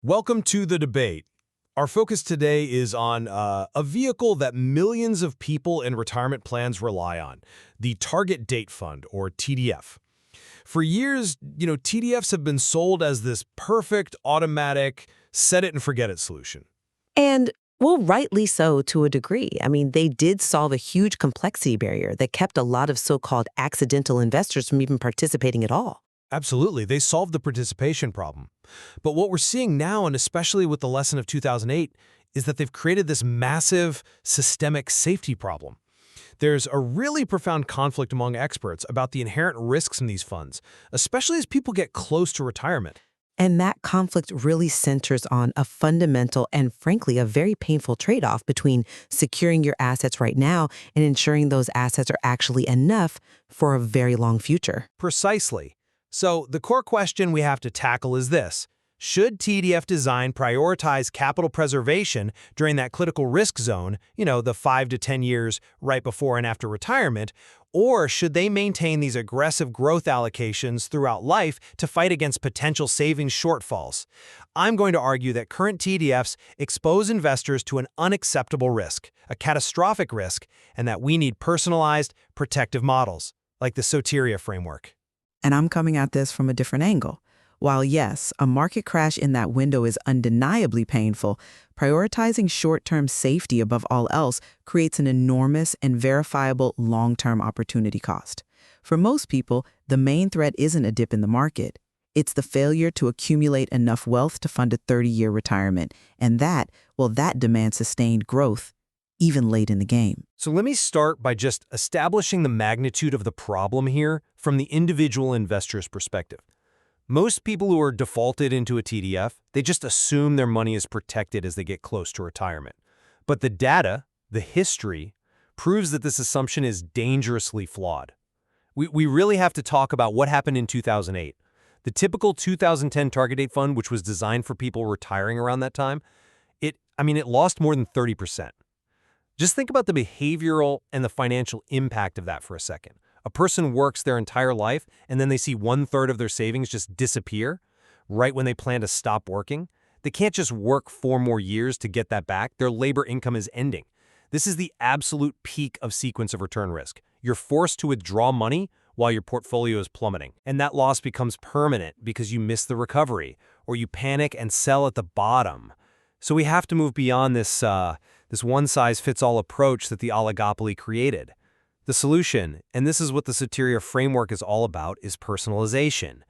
Welcome to the debate. Our focus today is on a vehicle that millions of people in retirement plans rely on, the Target Date Fund, or TDF. For years, TDFs have been sold as this perfect, automatic, set-it-and-forget-it solution. And, well, rightly so to a degree. I mean, they did solve a huge complexity barrier that kept a lot of so-called accidental investors from even participating at all. Absolutely, they solved the participation problem. But what we're seeing now, and especially with the lesson of 2008, is that they've created this massive systemic safety problem. There's a really profound conflict among experts about the inherent risks in these funds, especially as people get close to retirement. And that conflict really centers on a fundamental and, frankly, a very painful trade-off between securing your assets right now and ensuring those assets are actually enough for a very long future. Precisely. So the core question we have to tackle is this. Should TDF design prioritize capital preservation during that critical risk zone, the 5 to 10 years right before and after retirement, or should they maintain these aggressive growth allocations throughout life to fight against potential savings shortfalls? I'm going to argue that current TDFs expose investors to an unacceptable risk, a catastrophic risk, and that we need personalized, protective models, like the Soteria framework. And I'm coming at this from a different angle. While yes, a market crash in that window is undeniably painful, prioritizing short-term safety above all else creates an enormous and verifiable long-term opportunity cost. For most people, the main threat isn't a dip in the market. It's the failure to accumulate enough wealth to fund a 30-year retirement. And that demands sustained growth, even late in the game. So let me start by just establishing the magnitude of the problem here from the individual investor's perspective. Most people who are defaulted into a TDF, they just assume their money is protected as they get close to retirement. But the data, the history, proves that this assumption is dangerously flawed. We really have to talk about what happened in 2008. The typical 2010 target date fund, which was designed for people retiring around that time, it lost more than 30%. Just think about the behavioral and the financial impact of that for a second. A person works their entire life and then they see 1/3 of their savings just disappear right when they plan to stop working. They can't just work 4 more years to get that back. Their labor income is ending. This is the absolute peak of sequence of return risk. You're forced to withdraw money while your portfolio is plummeting. And that loss becomes permanent because you miss the recovery or you panic and sell at the bottom. So we have to move beyond this one-size-fits-all approach that the oligopoly created. The solution, and this is what the Soteria framework is all about, is personalization.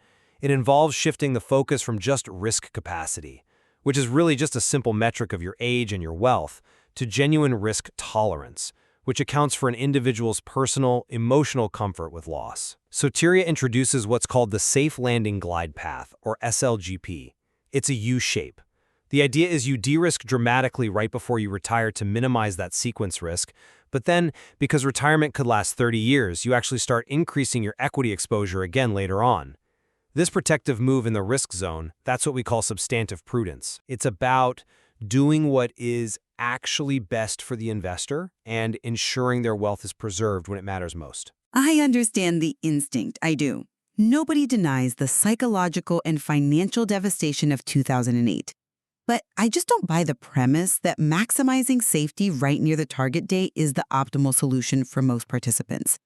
It involves shifting the focus from just risk capacity, which is really just a simple metric of your age and your wealth, to genuine risk tolerance, which accounts for an individual's personal, emotional comfort with loss. Soteria introduces what's called the Safe Landing Glide Path, or SLGP. It's a U-shape. The idea is you de-risk dramatically right before you retire to minimize that sequence risk, but then, because retirement could last 30 years, you actually start increasing your equity exposure again later on. This protective move in the risk zone, that's what we call substantive prudence. It's about doing what is actually best for the investor and ensuring their wealth is preserved when it matters most. I understand the instinct, I do. Nobody denies the psychological and financial devastation of 2008. But I just don't buy the premise that maximizing safety right near the target date is the optimal solution for most participants.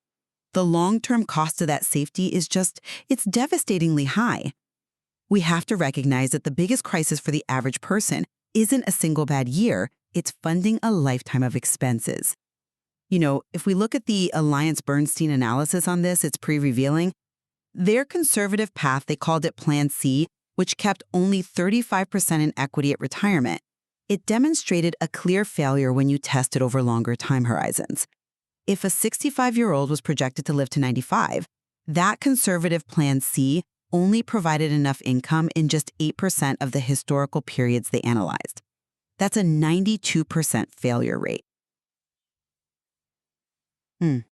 The long-term cost of that safety is it's devastatingly high. We have to recognize that the biggest crisis for the average person isn't a single bad year, it's funding a lifetime of expenses. If we look at the AllianceBernstein analysis on this, it's pretty revealing. Their conservative path, they called it Plan C, which kept only 35% in equity at retirement. It demonstrated a clear failure when you test it over longer time horizons. If a 65-year-old was projected to live to 95, that conservative Plan C only provided enough income in just 8% of the historical periods they analyzed. That's a 92% failure rate.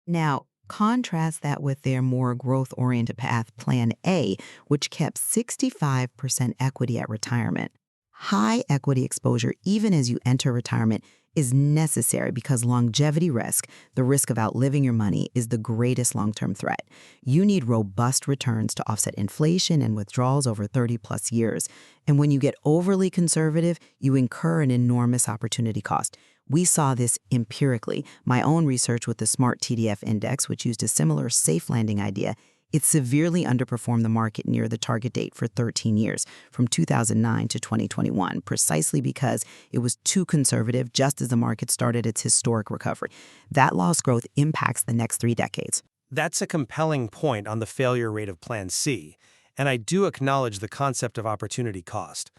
Now, contrast that with their more growth-oriented path, Plan A, which kept 65% equity at retirement. High equity exposure, even as you enter retirement, is necessary because longevity risk, the risk of outliving your money, is the greatest long-term threat. You need robust returns to offset inflation and withdrawals over 30-plus years. And when you get overly conservative, you incur an enormous opportunity cost. We saw this empirically. My own research with the Smart TDF Index, which used a similar safe landing idea, it severely underperformed the market near the target date for 13 years, from 2009 to 2021, precisely because it was too conservative just as the market started its historic recovery. That lost growth impacts the next 3 decades. That's a compelling point on the failure rate of Plan C, and I do acknowledge the concept of opportunity cost.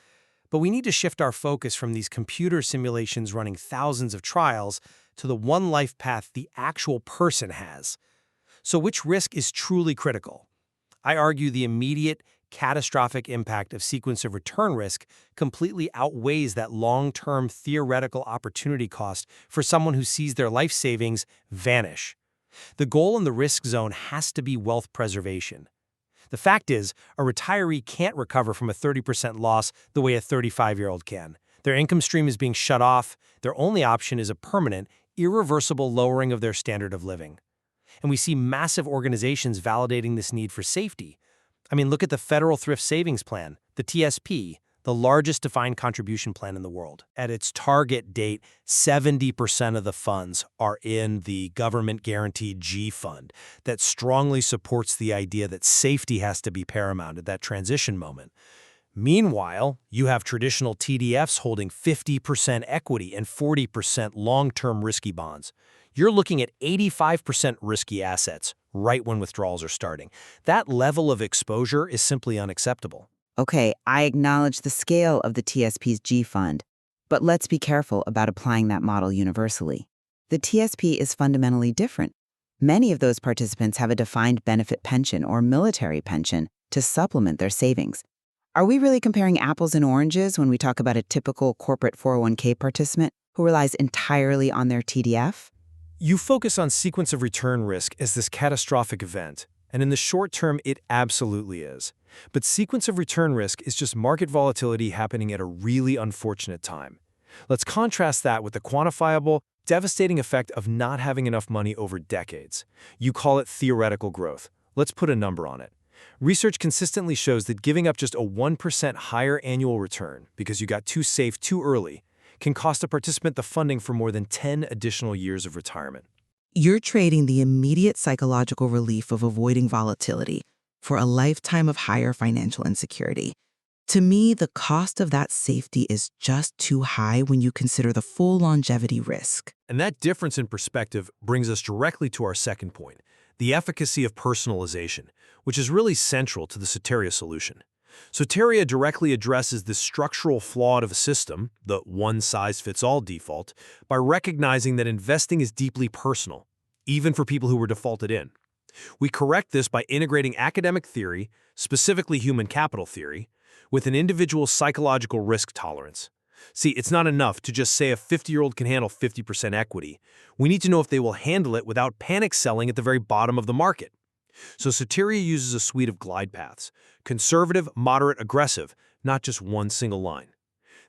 But we need to shift our focus from these computer simulations running thousands of trials to the one life path the actual person has. So which risk is truly critical? I argue the immediate, catastrophic impact of sequence of return risk completely outweighs that long-term theoretical opportunity cost for someone who sees their life savings vanish. The goal in the risk zone has to be wealth preservation. The fact is, a retiree can't recover from a 30% loss the way a 35-year-old can. Their income stream is being shut off. Their only option is a permanent, irreversible lowering of their standard of living. And we see massive organizations validating this need for safety. I mean, look at the Federal Thrift Savings Plan, the TSP, the largest defined contribution plan in the world. At its target date, 70% of the funds are in the government-guaranteed G fund that strongly supports the idea that safety has to be paramount at that transition moment. Meanwhile, you have traditional TDFs holding 50% equity and 40% long-term risky bonds. You're looking at 85% risky assets right when withdrawals are starting. That level of exposure is simply unacceptable. Okay, I acknowledge the scale of the TSP's G fund, but let's be careful about applying that model universally. The TSP is fundamentally different. Many of those participants have a defined benefit pension or military pension to supplement their savings. Are we really comparing apples and oranges when we talk about a typical corporate 401k participant who relies entirely on their TDF? You focus on sequence of return risk as this catastrophic event, and in the short term, it absolutely is. But sequence of return risk is just market volatility happening at a really unfortunate time. Let's contrast that with the quantifiable, devastating effect of not having enough money over decades. You call it theoretical growth. Let's put a number on it. Research consistently shows that giving up just a 1% higher annual return because you got too safe too early can cost a participant the funding for more than 10 additional years of retirement. You're trading the immediate psychological relief of avoiding volatility for a lifetime of higher financial insecurity. To me, the cost of that safety is just too high when you consider the full longevity risk. And that difference in perspective brings us directly to our second point, the efficacy of personalization, which is really central to the Soteria solution. Soteria directly addresses this structural flaw of a system, the one-size-fits-all default, by recognizing that investing is deeply personal, even for people who were defaulted in. We correct this by integrating academic theory, specifically human capital theory, with an individual's psychological risk tolerance. See, it's not enough to just say a 50-year-old can handle 50% equity. We need to know if they will handle it without panic selling at the very bottom of the market. So Soteria uses a suite of glide paths, conservative, moderate, aggressive, not just one single line.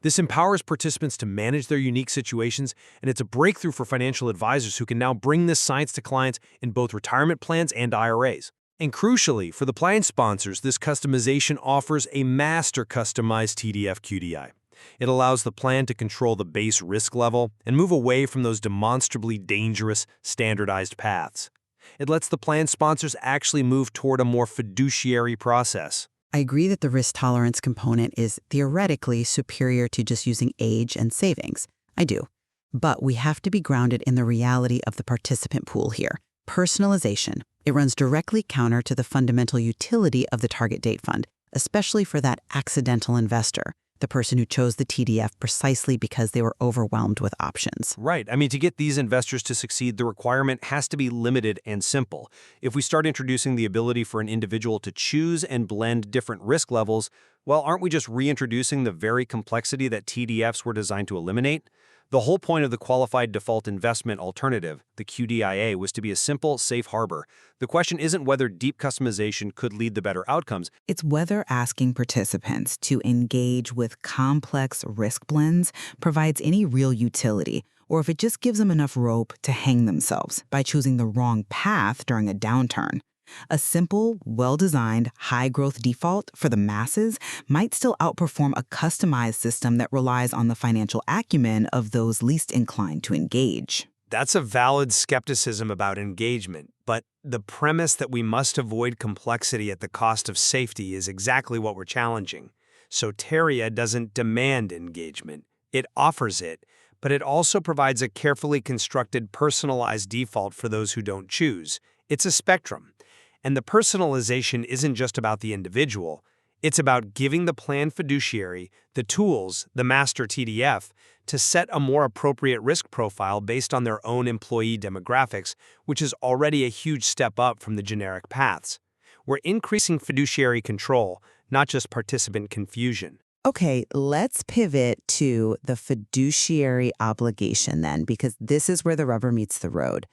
This empowers participants to manage their unique situations, and it's a breakthrough for financial advisors who can now bring this science to clients in both retirement plans and IRAs. And crucially, for the plan sponsors, this customization offers a master customized TDF QDI. It allows the plan to control the base risk level and move away from those demonstrably dangerous, standardized paths. It lets the plan sponsors actually move toward a more fiduciary process. I agree that the risk tolerance component is theoretically superior to just using age and savings. I do. But we have to be grounded in the reality of the participant pool here. Personalization. It runs directly counter to the fundamental utility of the target date fund, especially for that accidental investor, the person who chose the TDF precisely because they were overwhelmed with options. Right. I mean, to get these investors to succeed, the requirement has to be limited and simple. If we start introducing the ability for an individual to choose and blend different risk levels, Well, aren't we just reintroducing the very complexity that TDFs were designed to eliminate? The whole point of the Qualified Default Investment Alternative, the QDIA, was to be a simple, safe harbor. The question isn't whether deep customization could lead to better outcomes. It's whether asking participants to engage with complex risk blends provides any real utility, or if it just gives them enough rope to hang themselves by choosing the wrong path during a downturn. A simple, well-designed, high-growth default for the masses might still outperform a customized system that relies on the financial acumen of those least inclined to engage. That's a valid skepticism about engagement, but the premise that we must avoid complexity at the cost of safety is exactly what we're challenging. Soteria doesn't demand engagement. It offers it, but it also provides a carefully constructed, personalized default for those who don't choose. It's a spectrum. And the personalization isn't just about the individual. It's about giving the plan fiduciary the tools, the master TDF, to set a more appropriate risk profile based on their own employee demographics, which is already a huge step up from the generic paths. We're increasing fiduciary control, not just participant confusion. Okay, let's pivot to the fiduciary obligation then, because this is where the rubber meets the road.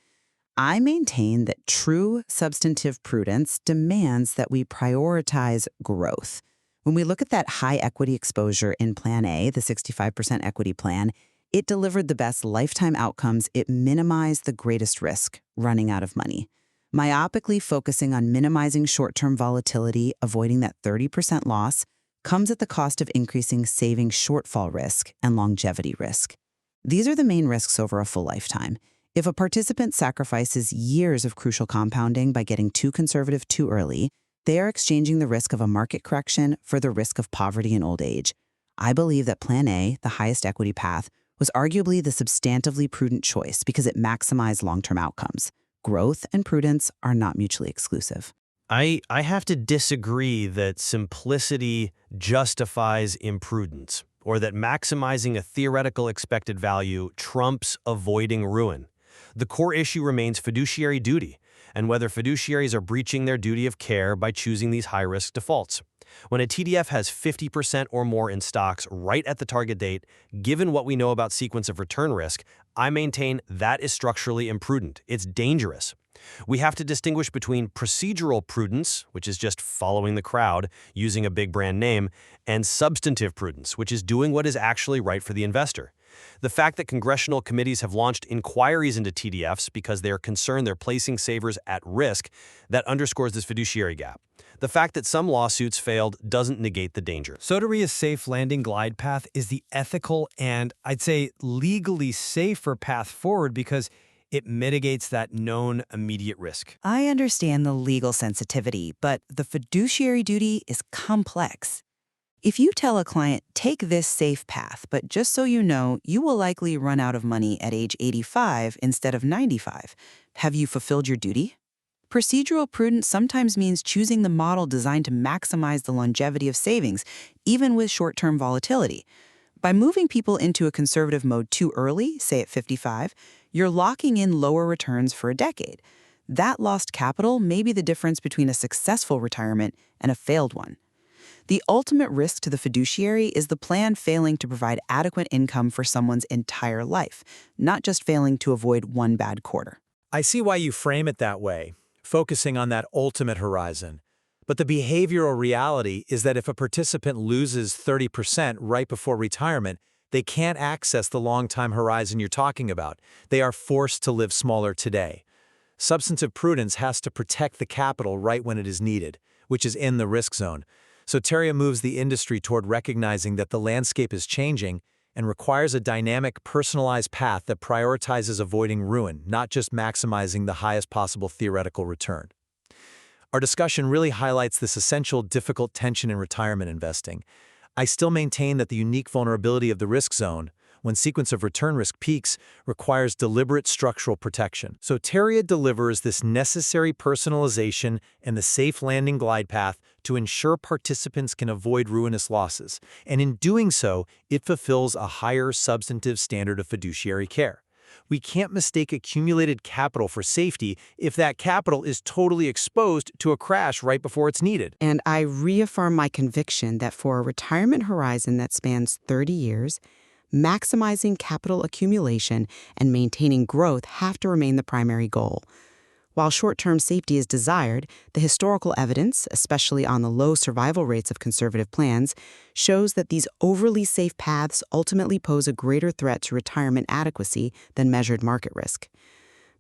I maintain that true substantive prudence demands that we prioritize growth. When we look at that high equity exposure in Plan A, the 65% equity plan, it delivered the best lifetime outcomes. It minimized the greatest risk, running out of money. Myopically focusing on minimizing short-term volatility, avoiding that 30% loss, comes at the cost of increasing savings shortfall risk and longevity risk. These are the main risks over a full lifetime. If a participant sacrifices years of crucial compounding by getting too conservative too early, they are exchanging the risk of a market correction for the risk of poverty in old age. I believe that Plan A, the highest equity path, was arguably the substantively prudent choice because it maximized long-term outcomes. Growth and prudence are not mutually exclusive. I have to disagree that simplicity justifies imprudence, or that maximizing a theoretical expected value trumps avoiding ruin. The core issue remains fiduciary duty, and whether fiduciaries are breaching their duty of care by choosing these high-risk defaults. When a TDF has 50% or more in stocks right at the target date, given what we know about sequence of return risk, I maintain that is structurally imprudent. It's dangerous. We have to distinguish between procedural prudence, which is just following the crowd, using a big brand name, and substantive prudence, which is doing what is actually right for the investor. The fact that congressional committees have launched inquiries into TDFs because they are concerned they're placing savers at risk, that underscores this fiduciary gap. The fact that some lawsuits failed doesn't negate the danger. Soteria's safe landing glide path is the ethical and, I'd say, legally safer path forward because it mitigates that known immediate risk. I understand the legal sensitivity, but the fiduciary duty is complex. If you tell a client, take this safe path, but just so you know, you will likely run out of money at age 85 instead of 95, have you fulfilled your duty? Procedural prudence sometimes means choosing the model designed to maximize the longevity of savings, even with short-term volatility. By moving people into a conservative mode too early, say at 55, you're locking in lower returns for a decade. That lost capital may be the difference between a successful retirement and a failed one. The ultimate risk to the fiduciary is the plan failing to provide adequate income for someone's entire life, not just failing to avoid one bad quarter. I see why you frame it that way, focusing on that ultimate horizon. But the behavioral reality is that if a participant loses 30% right before retirement, they can't access the long-time horizon you're talking about. They are forced to live smaller today. Substantive prudence has to protect the capital right when it is needed, which is in the risk zone. Soteria moves the industry toward recognizing that the landscape is changing and requires a dynamic, personalized path that prioritizes avoiding ruin, not just maximizing the highest possible theoretical return. Our discussion really highlights this essential, difficult tension in retirement investing. I still maintain that the unique vulnerability of the risk zone, when sequence of return risk peaks, requires deliberate structural protection. Soteria delivers this necessary personalization and the safe landing glide path to ensure participants can avoid ruinous losses, and in doing so, it fulfills a higher substantive standard of fiduciary care. We can't mistake accumulated capital for safety if that capital is totally exposed to a crash right before it's needed. And I reaffirm my conviction that for a retirement horizon that spans 30 years, maximizing capital accumulation and maintaining growth have to remain the primary goal. While short-term safety is desired, the historical evidence, especially on the low survival rates of conservative plans, shows that these overly safe paths ultimately pose a greater threat to retirement adequacy than measured market risk.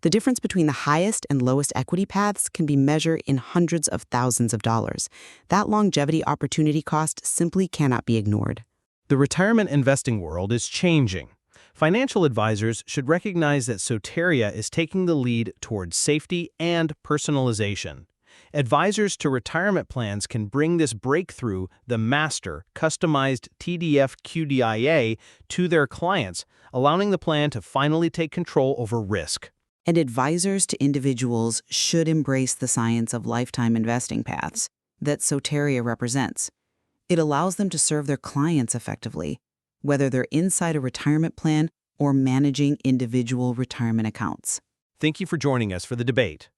The difference between the highest and lowest equity paths can be measured in hundreds of thousands of dollars. That longevity opportunity cost simply cannot be ignored. The retirement investing world is changing. Financial advisors should recognize that Soteria is taking the lead towards safety and personalization. Advisors to retirement plans can bring this breakthrough, the master, customized TDF QDIA, to their clients, allowing the plan to finally take control over risk. And advisors to individuals should embrace the science of lifetime investing paths that Soteria represents. It allows them to serve their clients effectively, whether they're inside a retirement plan or managing individual retirement accounts. Thank you for joining us for the debate.